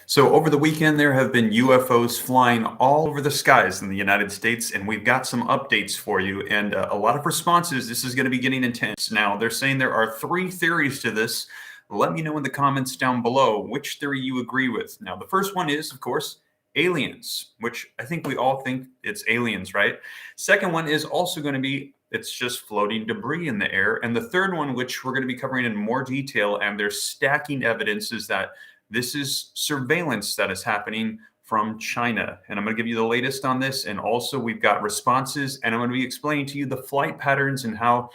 So, over the weekend, there have been UFOs flying all over the skies in the United States, and we've got some updates for you and a lot of responses. This is going to be getting intense. Now, they're saying there are three theories to this. Let me know in the comments down below which theory you agree with. Now, the first one is, of course, aliens, which I think we all think it's aliens, right? Second one is also going to be it's just floating debris in the air. And the third one, which we're going to be covering in more detail, and there's stacking evidence, is that this is surveillance that is happening from China. And I'm going to give you the latest on this. And also, we've got responses, and I'm going to be explaining to you the flight patterns and how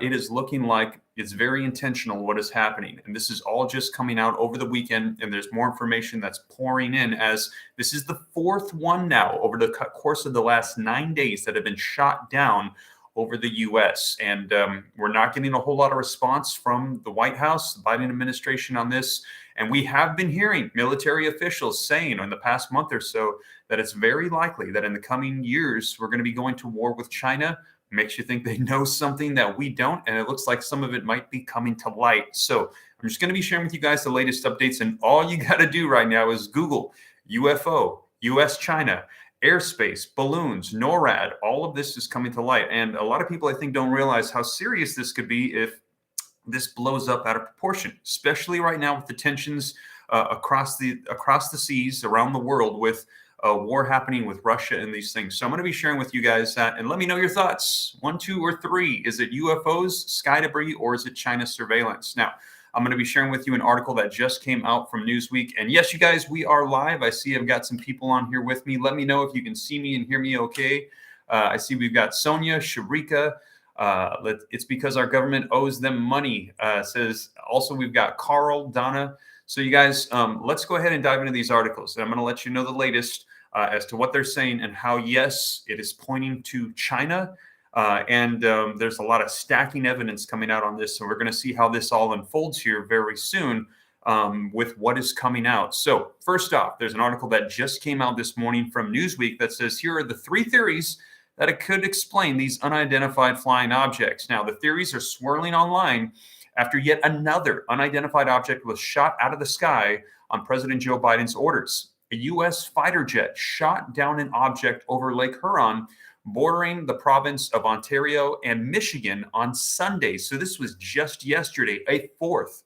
it is looking like it's very intentional what is happening. And this is all just coming out over the weekend. And there's more information that's pouring in, as this is the fourth one now over the course of the last 9 days that have been shot down over the U.S. And we're not getting a whole lot of response from the White House, the Biden administration on this. And we have been hearing military officials saying in the past month or so that it's very likely that in the coming years, we're going to be going to war with China. Makes you think they know something that we don't. And it looks like some of it might be coming to light. So I'm just going to be sharing with you guys the latest updates. And all you got to do right now is Google UFO, US-China, airspace, balloons, NORAD. All of this is coming to light. And a lot of people, I think, don't realize how serious this could be if this blows up out of proportion, especially right now with the tensions across the seas around the world, with war happening with Russia and these things. So I'm going to be sharing with you guys that, and let me know your thoughts. 1, 2, or 3. Is it UFOs, sky debris, or is it China surveillance? Now, I'm going to be sharing with you an article that just came out from Newsweek. And yes, you guys, we are live. I see I've got some people on here with me. Let me know if you can see me and hear me okay. I see we've got Sonia, Sharika. It's because our government owes them money, says. Also, we've got Carl, Donna. So you guys, let's go ahead and dive into these articles. And I'm going to let you know the latest as to what they're saying and how, yes, it is pointing to China. And there's a lot of stacking evidence coming out on this. So we're going to see how this all unfolds here very soon with what is coming out. So first off, there's an article that just came out this morning from Newsweek that says, here are the three theories that it could explain these unidentified flying objects. Now, the theories are swirling online after yet another unidentified object was shot out of the sky on President Joe Biden's orders. A U.S. fighter jet shot down an object over Lake Huron, bordering the province of Ontario and Michigan on Sunday. So this was just yesterday, a fourth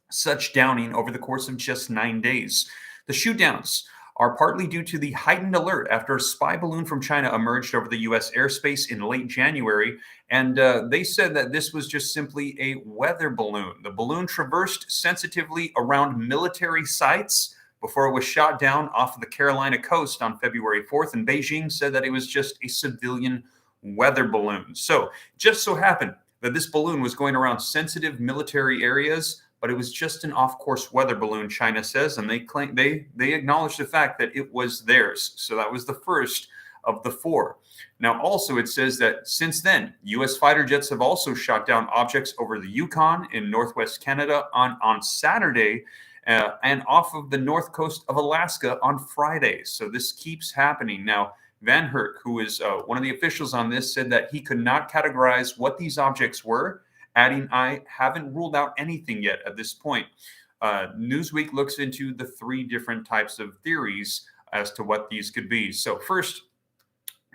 such downing over the course of just 9 days. The shootdowns are partly due to the heightened alert after a spy balloon from China emerged over the U.S. airspace in late January. And they said that this was just simply a weather balloon. The balloon traversed sensitively around military sites before it was shot down off of the Carolina coast on February 4th. And Beijing said that it was just a civilian weather balloon. So just so happened that this balloon was going around sensitive military areas, but it was just an off-course weather balloon, China says, and they claim they acknowledge the fact that it was theirs. So that was the first of the four. Now, also, it says that since then, U.S. fighter jets have also shot down objects over the Yukon in northwest Canada on Saturday and off of the north coast of Alaska on Friday. So this keeps happening. Now, VanHerck, who is one of the officials on this, said that he could not categorize what these objects were, adding, I haven't ruled out anything yet at this point. Newsweek looks into the three different types of theories as to what these could be. So first,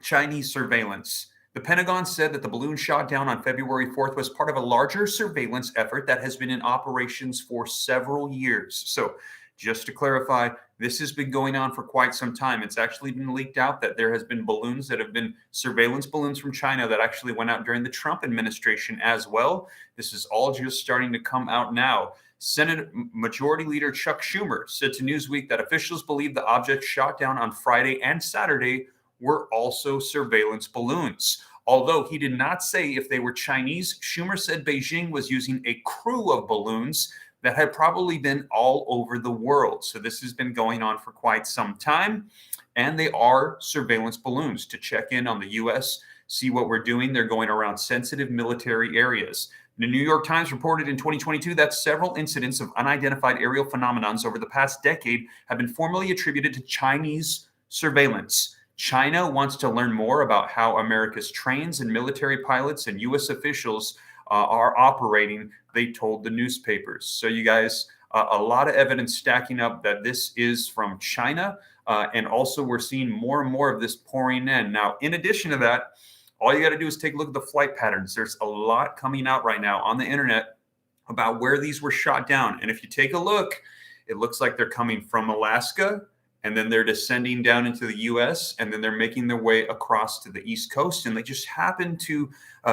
Chinese surveillance. The Pentagon said that the balloon shot down on February 4th was part of a larger surveillance effort that has been in operations for several years. So just to clarify, this has been going on for quite some time. It's actually been leaked out that there has been balloons that have been surveillance balloons from China that actually went out during the Trump administration as well. This is all just starting to come out now. Senate Majority Leader Chuck Schumer said to Newsweek that officials believe the objects shot down on Friday and Saturday were also surveillance balloons. Although he did not say if they were Chinese, Schumer said Beijing was using a crew of balloons that had probably been all over the world. So this has been going on for quite some time. And they are surveillance balloons to check in on the U.S., see what we're doing. They're going around sensitive military areas. The New York Times reported in 2022 that several incidents of unidentified aerial phenomenons over the past decade have been formally attributed to Chinese surveillance. China wants to learn more about how America's trains and military pilots and U.S. officials are operating, they told the newspapers. So you guys, A lot of evidence stacking up that this is from China. And also, we're seeing more and more of this pouring in. Now, in addition to that, all you got to do is take a look at the flight patterns. There's a lot coming out right now on the internet about where these were shot down. And if you take a look, it looks like they're coming from Alaska, and then they're descending down into the US, and then they're making their way across to the East Coast. And they just happen to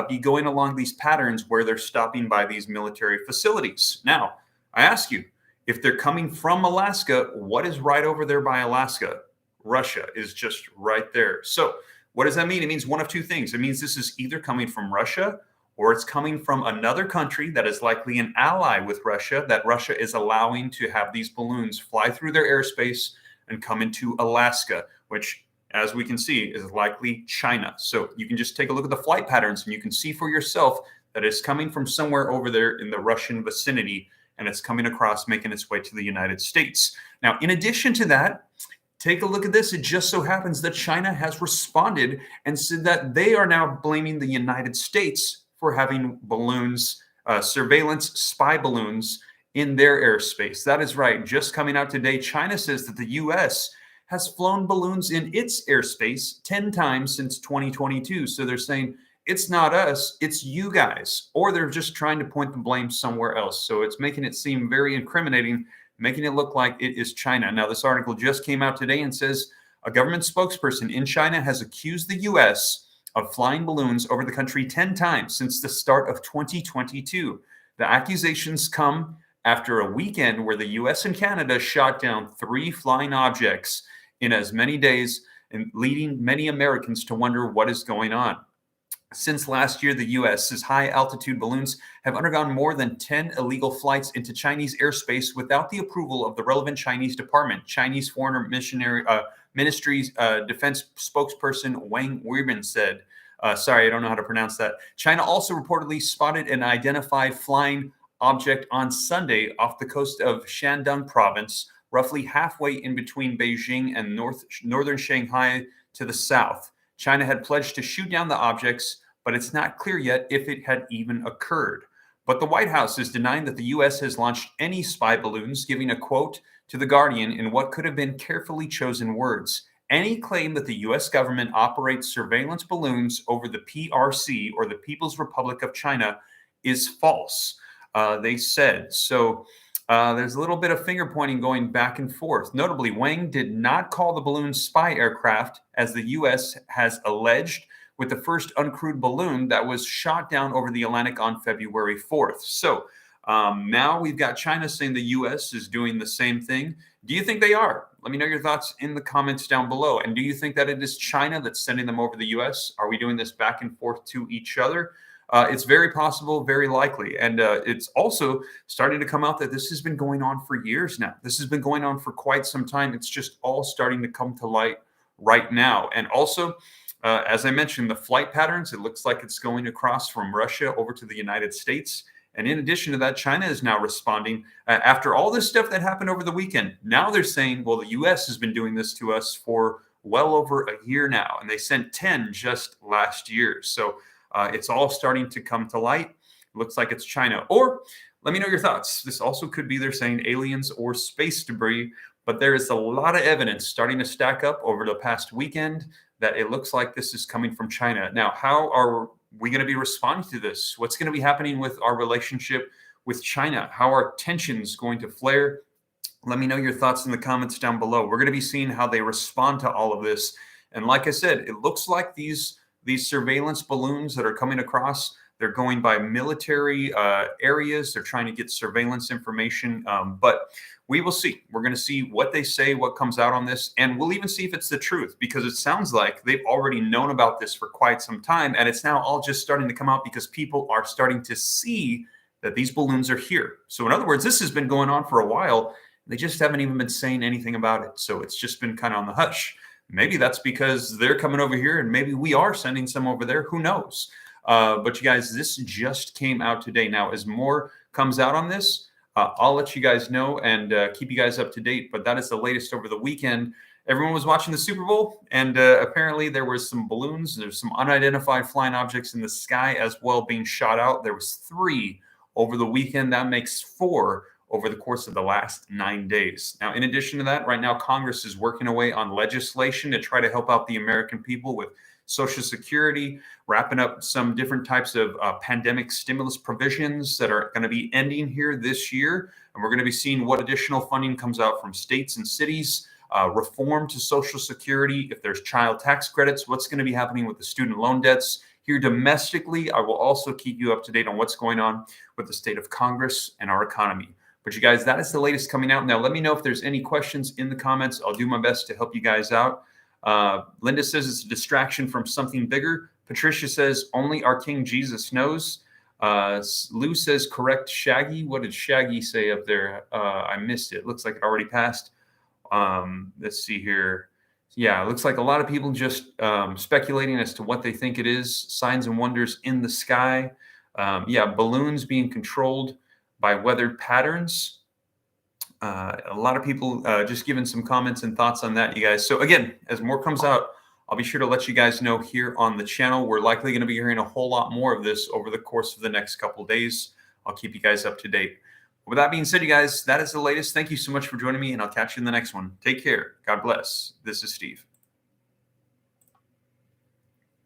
be going along these patterns where they're stopping by these military facilities. Now, I ask you, if they're coming from Alaska, what is right over there by Alaska? Russia is just right there. So what does that mean? It means one of two things. It means this is either coming from Russia, or it's coming from another country that is likely an ally with Russia, that Russia is allowing to have these balloons fly through their airspace and come into Alaska, which, as we can see, is likely China. So you can just take a look at the flight patterns and you can see for yourself that it's coming from somewhere over there in the Russian vicinity, and it's coming across, making its way to the United States. Now, in addition to that, take a look at this. It just so happens that China has responded and said that they are now blaming the United States for having balloons, surveillance spy balloons in their airspace. That is right. Just coming out today, China says that the U.S. has flown balloons in its airspace 10 times since 2022. So they're saying it's not us, it's you guys. Or they're just trying to point the blame somewhere else. So it's making it seem very incriminating, making it look like it is China. Now, this article just came out today and says a government spokesperson in China has accused the U.S. of flying balloons over the country 10 times since the start of 2022. The accusations come after a weekend where the U.S. and Canada shot down 3 flying objects in as many days, and leading many Americans to wonder what is going on. Since last year, the U.S.'s high-altitude balloons have undergone more than 10 illegal flights into Chinese airspace without the approval of the relevant Chinese department. Chinese Foreign Ministry's defense spokesperson Wang Weibin said. Sorry, I don't know how to pronounce that. China also reportedly spotted an identified flying object on Sunday off the coast of Shandong province, roughly halfway in between Beijing and northern Shanghai to the south. China had pledged to shoot down the objects, but it's not clear yet if it had even occurred. But the White House is denying that the U.S. has launched any spy balloons, giving a quote to The Guardian in what could have been carefully chosen words. Any claim that the U.S. government operates surveillance balloons over the PRC, or the People's Republic of China, is false, they said. So there's a little bit of finger pointing going back and forth. Notably, Wang did not call the balloons spy aircraft, as the U.S. has alleged, with the first uncrewed balloon that was shot down over the Atlantic on February 4th. So now we've got China saying the U.S. is doing the same thing. Do you think they are? Let me know your thoughts in the comments down below. And do you think that it is China that's sending them over the U.S.? Are we doing this back and forth to each other? It's very possible, very likely. And it's also starting to come out that this has been going on for years now. This has been going on for quite some time. It's just all starting to come to light right now. And also, as I mentioned, the flight patterns, it looks like it's going across from Russia over to the United States. And in addition to that, China is now responding after all this stuff that happened over the weekend. Now they're saying, well, the U.S. has been doing this to us for well over a year now. And they sent 10 just last year. So it's all starting to come to light. Looks like it's China. Or let me know your thoughts. This also could be they're saying aliens or space debris, but there is a lot of evidence starting to stack up over the past weekend that it looks like this is coming from China. Now, how are we going to be responding to this? What's going to be happening with our relationship with China? How are tensions going to flare? Let me know your thoughts in the comments down below. We're going to be seeing how they respond to all of this. And like I said, it looks like these surveillance balloons that are coming across, they're going by military areas. They're trying to get surveillance information. But we will see. We're going to see what they say, what comes out on this. And we'll even see if it's the truth, because it sounds like they've already known about this for quite some time. And it's now all just starting to come out because people are starting to see that these balloons are here. So in other words, this has been going on for a while. They just haven't even been saying anything about it. So it's just been kind of on the hush. Maybe that's because they're coming over here and maybe we are sending some over there. Who knows? But you guys, this just came out today. Now, as more comes out on this, I'll let you guys know and keep you guys up to date. But that is the latest over the weekend. Everyone was watching the Super Bowl, and apparently there was some balloons. There's some unidentified flying objects in the sky as well being shot out. There was 3 over the weekend. That makes 4 over the course of the last 9 days. Now, in addition to that, right now, Congress is working away on legislation to try to help out the American people with Social Security, wrapping up some different types of pandemic stimulus provisions that are going to be ending here this year. And we're going to be seeing what additional funding comes out from states and cities, reform to Social Security, if there's child tax credits, what's going to be happening with the student loan debts. Here domestically, I will also keep you up to date on what's going on with the state of Congress and our economy. But you guys, that is the latest coming out. Now, let me know if there's any questions in the comments. I'll do my best to help you guys out. Linda says it's a distraction from something bigger. Patricia says only our King Jesus knows. Lou says correct Shaggy. What did Shaggy say up there? I missed it. Looks like it already passed. Let's see here. Yeah, it looks like a lot of people just speculating as to what they think it is. Signs and wonders in the sky. Yeah, balloons being controlled by weather patterns. A lot of people just giving some comments and thoughts on that, you guys. So again, as more comes out, I'll be sure to let you guys know here on the channel. We're likely going to be hearing a whole lot more of this over the course of the next couple of days. I'll keep you guys up to date. With that being said, you guys, that is the latest. Thank you so much for joining me, and I'll catch you in the next one. Take care. God bless. This is Steve.